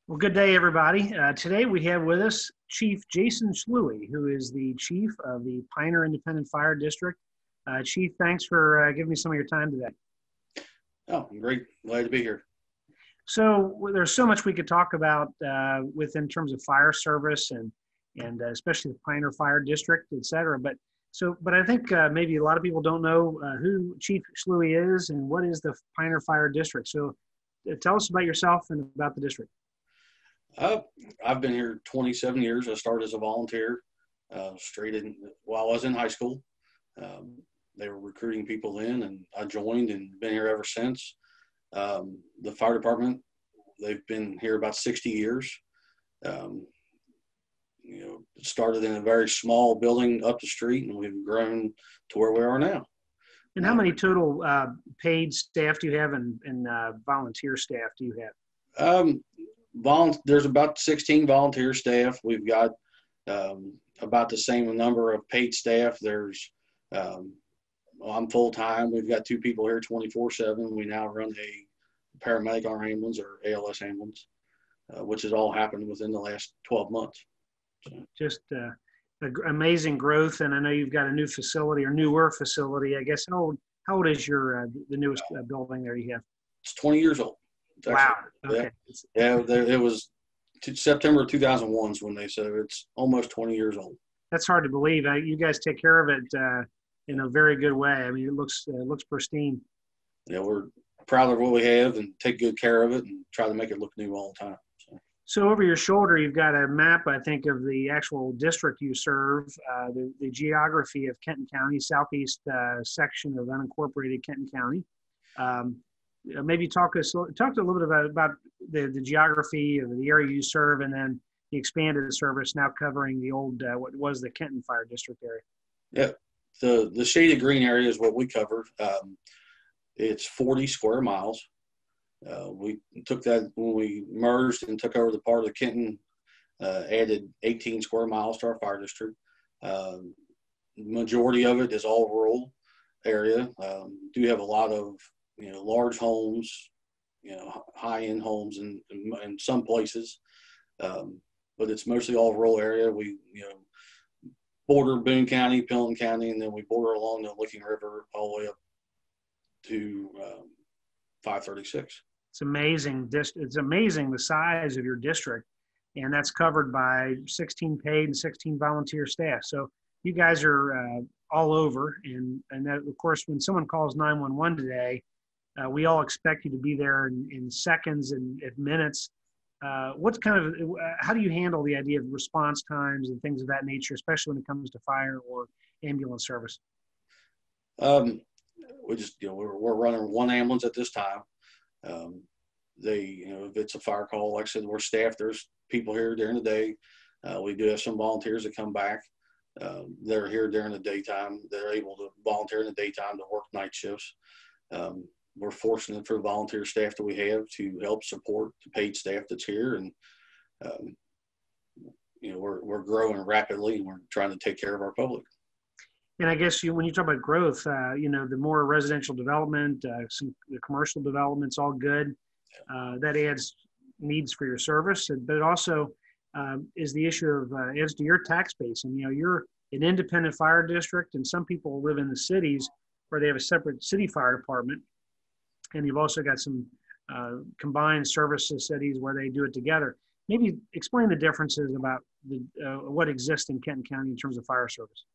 Well, good day, everybody. Today we have with us Chief Jason Schleue, who is the chief of the Piner Independent Fire District. Chief, thanks for giving me some of your time today. Oh, great. Glad to be here. So there's so much we could talk about in terms of fire service and especially the Piner Fire District, et cetera. But I think maybe a lot of people don't know who Chief Schleue is and what is the Piner Fire District. So tell us about yourself and about the district. I've been here 27 years. I started as a volunteer while I was in high school. They were recruiting people then, and I joined and been here ever since. The fire department, they've been here about 60 years. It started in a very small building up the street, and we've grown to where we are now. And how many total paid staff do you have and volunteer staff do you have? There's about 16 volunteer staff. We've got about the same number of paid staff. I'm full-time. We've got two people here 24/7. We now run a paramedic on our ambulance or ALS ambulance, which has all happened within the last 12 months. So. Just amazing growth. And I know you've got a new facility or newer facility. I guess how old is your the newest building there you have? It's 20 years old. Wow. Okay. Yeah, it was September 2001 is when they said it's almost 20 years old. That's hard to believe. You guys take care of it in a very good way. I mean, it looks pristine. Yeah, we're proud of what we have and take good care of it and try to make it look new all the time. So over your shoulder, you've got a map, I think, of the actual district you serve, the geography of Kenton County, southeast section of unincorporated Kenton County. Maybe talk a little bit about the geography of the area you serve, and then the expanded service now covering the old what was the Kenton Fire District area. Yeah, the shaded green area is what we cover. It's 40 square miles. We took that when we merged and took over the part of Kenton, added 18 square miles to our fire district. Majority of it is all rural area. Do have a lot of large homes, high-end homes in some places, but it's mostly all rural area. We, border Boone County, Pelham County, and then we border along the Licking River all the way up to 536. It's amazing. It's amazing the size of your district, and that's covered by 16 paid and 16 volunteer staff. So you guys are all over, and that, of course, when someone calls 911 today, we all expect you to be there in seconds and minutes. How do you handle the idea of response times and things of that nature, especially when it comes to fire or ambulance service? We just, we're running one ambulance at this time. If it's a fire call, like I said, we're staffed. There's people here during the day. We do have some volunteers that come back. They're here during the daytime. They're able to volunteer in the daytime to work night shifts. We're fortunate for the volunteer staff that we have to help support the paid staff that's here. And, we're growing rapidly, and we're trying to take care of our public. And I guess when you talk about growth, the more residential development, the commercial development's all good. That adds needs for your service, but it also is the issue of adds to your tax base. And you're an independent fire district, and some people live in the cities where they have a separate city fire department, and you've also got some combined services cities where they do it together. Maybe explain the differences about what exists in Kenton County in terms of fire service.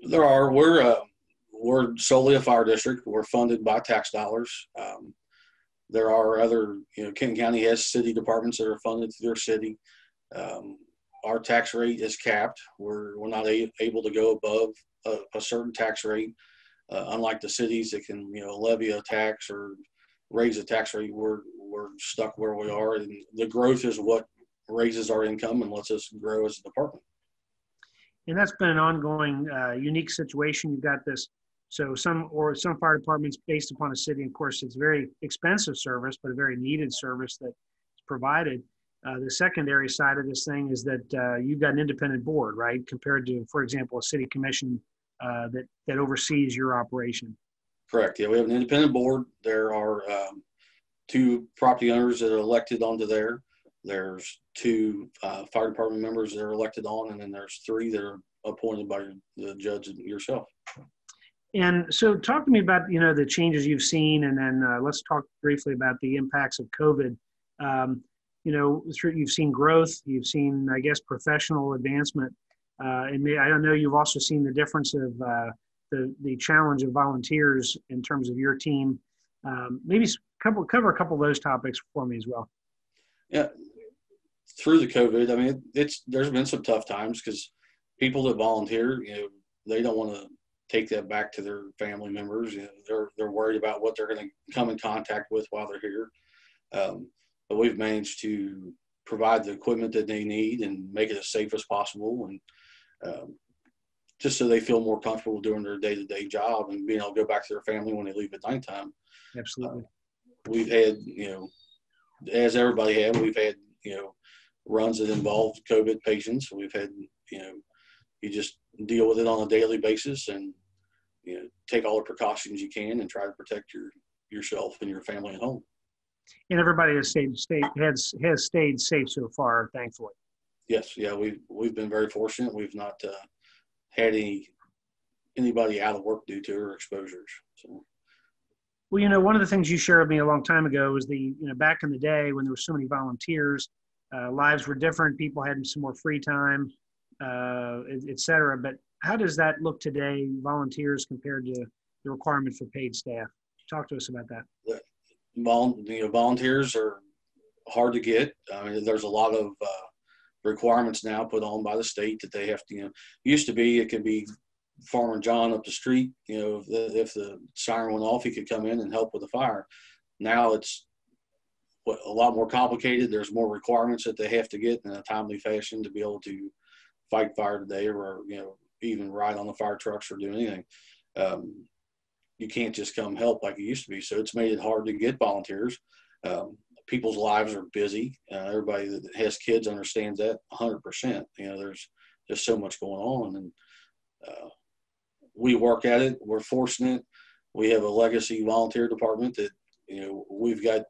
There are. We're solely a fire district. We're funded by tax dollars. There are other, Kenton County has city departments that are funded through their city. Our tax rate is capped. We're not able to go above a certain tax rate. Unlike the cities that can, levy a tax or raise a tax rate, we're stuck where we are. And the growth is what raises our income and lets us grow as a department. And that's been an ongoing, unique situation. You've got this, so some fire departments based upon a city. Of course, it's very expensive service, but a very needed service that's provided. The secondary side of this thing is that you've got an independent board, right? Compared to, for example, a city commission that oversees your operation. Correct. Yeah, we have an independent board. There are two property owners that are elected onto there. There's 2 fire department members that are elected on, and then there's 3 that are appointed by the judge and yourself. And so talk to me about, the changes you've seen, and then let's talk briefly about the impacts of COVID. You've seen growth, you've seen, I guess, professional advancement. And I don't know, you've also seen the difference of the challenge of volunteers in terms of your team. Maybe cover a couple of those topics for me as well. Yeah, through the COVID, I mean, there's been some tough times because people that volunteer, they don't want to take that back to their family members. They're worried about what they're going to come in contact with while they're here. But we've managed to provide the equipment that they need and make it as safe as possible, and just so they feel more comfortable doing their day-to-day job and being able to go back to their family when they leave at nighttime. Absolutely. We've had, as everybody had, we've had, runs that involved COVID patients. We've had, you just deal with it on a daily basis and, take all the precautions you can and try to protect yourself and your family at home. And everybody has stayed safe so far, thankfully. Yes, yeah, we've been very fortunate. We've not had anybody out of work due to our exposures. So. Well, one of the things you shared with me a long time ago was back in the day when there were so many volunteers, lives were different. People had some more free time, et cetera. But how does that look today, volunteers compared to the requirement for paid staff? Talk to us about that. Volunteers are hard to get. I mean, there's a lot of requirements now put on by the state that they have to, used to be, it could be Farmer John up the street, if the siren went off, he could come in and help with the fire. Now it's a lot more complicated. There's more requirements that they have to get in a timely fashion to be able to fight fire today, or, even ride on the fire trucks or do anything. You can't just come help like it used to be. So it's made it hard to get volunteers. People's lives are busy. Everybody that has kids understands that 100%. There's just so much going on, and we work at it. We're fortunate. We have a legacy volunteer department that, we've got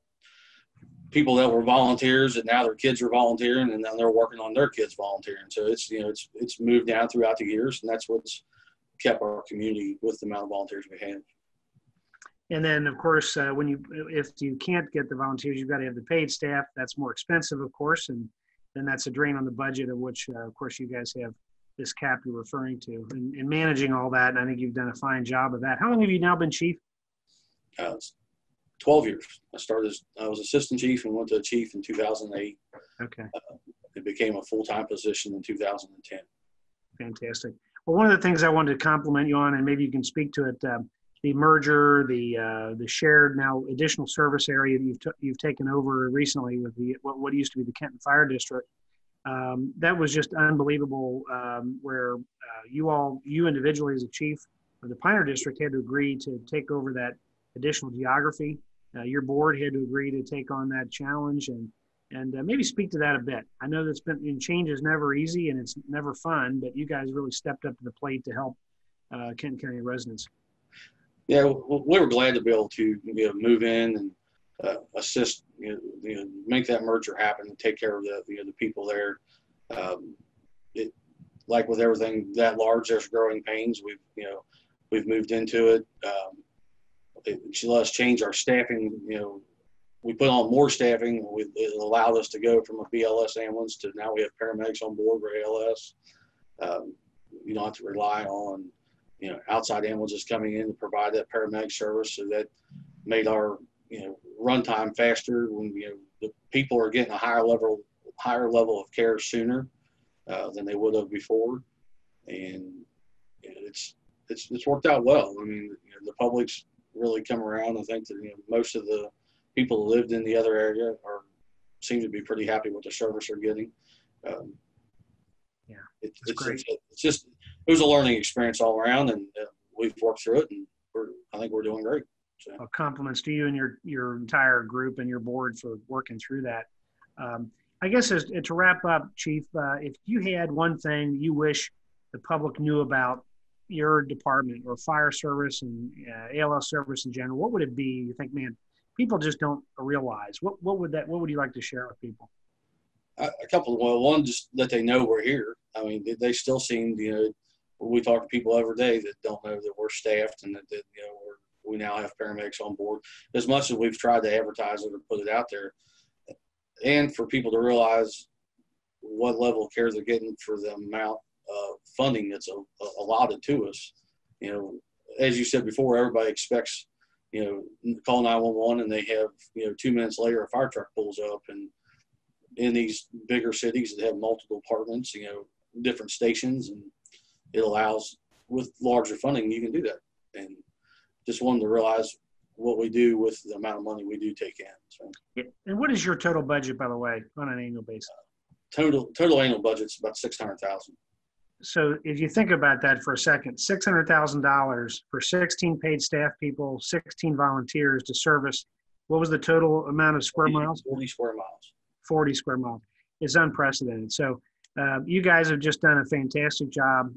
people that were volunteers and now their kids are volunteering, and now they're working on their kids volunteering. So it's, it's moved down throughout the years, and that's what's kept our community with the amount of volunteers we have. And then, of course, if you can't get the volunteers, you've got to have the paid staff. That's more expensive, of course, and then that's a drain on the budget, of which, of course, you guys have this cap you're referring to, and managing all that. And I think you've done a fine job of that. How long have you now been chief? 12 years. I was assistant chief and went to chief in 2008. Okay. It became a full-time position in 2010. Fantastic. Well, one of the things I wanted to compliment you on, and maybe you can speak to it, the merger, the shared now additional service area that you've taken over recently with what used to be the Kenton Fire District. That was just unbelievable, where you individually as a chief of the Piner District had to agree to take over that additional geography. Your board had to agree to take on that challenge, and maybe speak to that a bit. I know that's change is never easy and it's never fun, but you guys really stepped up to the plate to help Kenton County residents. Yeah, we were glad to be able to move in and assist, make that merger happen and take care of the people there. Like with everything that large, there's growing pains. We've moved into it. It let us change our staffing. We put on more staffing. It allowed us to go from a BLS ambulance to now we have paramedics on board for ALS. You don't have to rely on outside ambulances coming in to provide that paramedic service. So that made our runtime faster. When the people are getting a higher level of care sooner than they would have before, and it's worked out well. I mean, the public's really come around. I think that most of the people who lived in the other area seem to be pretty happy with the service they're getting. Yeah, it's great. It was a learning experience all around, and we've worked through it, and I think we're doing great. So. Well, compliments to you and your entire group and your board for working through that. I guess to wrap up, Chief, if you had one thing you wish the public knew about your department or fire service and ALS service in general, what would it be? You think, man, people just don't realize. What would you like to share with people? couple. Well, one, just that they know we're here. I mean, they still seem, we talk to people every day that don't know that we're staffed and that we now have paramedics on board. As much as we've tried to advertise it or put it out there, and for people to realize what level of care they're getting for the amount of funding that's allotted to us. As you said before, everybody expects, call 911 and they have, 2 minutes later a fire truck pulls up. And in these bigger cities that have multiple departments, different stations, and it allows, with larger funding, you can do that. And just wanted to realize what we do with the amount of money we do take in. So. And what is your total budget, by the way, on an annual basis? Total annual budget's about $600,000. So if you think about that for a second, $600,000 for 16 paid staff people, 16 volunteers to service, what was the total amount of square miles? 40 square miles. 40 square miles. It's unprecedented. So you guys have just done a fantastic job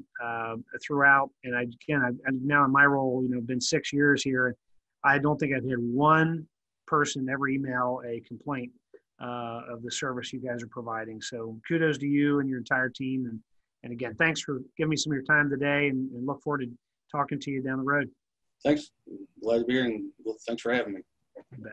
throughout. And I'm now in my role, been 6 years here. I don't think I've had one person ever email a complaint of the service you guys are providing. So kudos to you and your entire team. And again, thanks for giving me some of your time today, and look forward to talking to you down the road. Thanks. Glad to be here, and thanks for having me.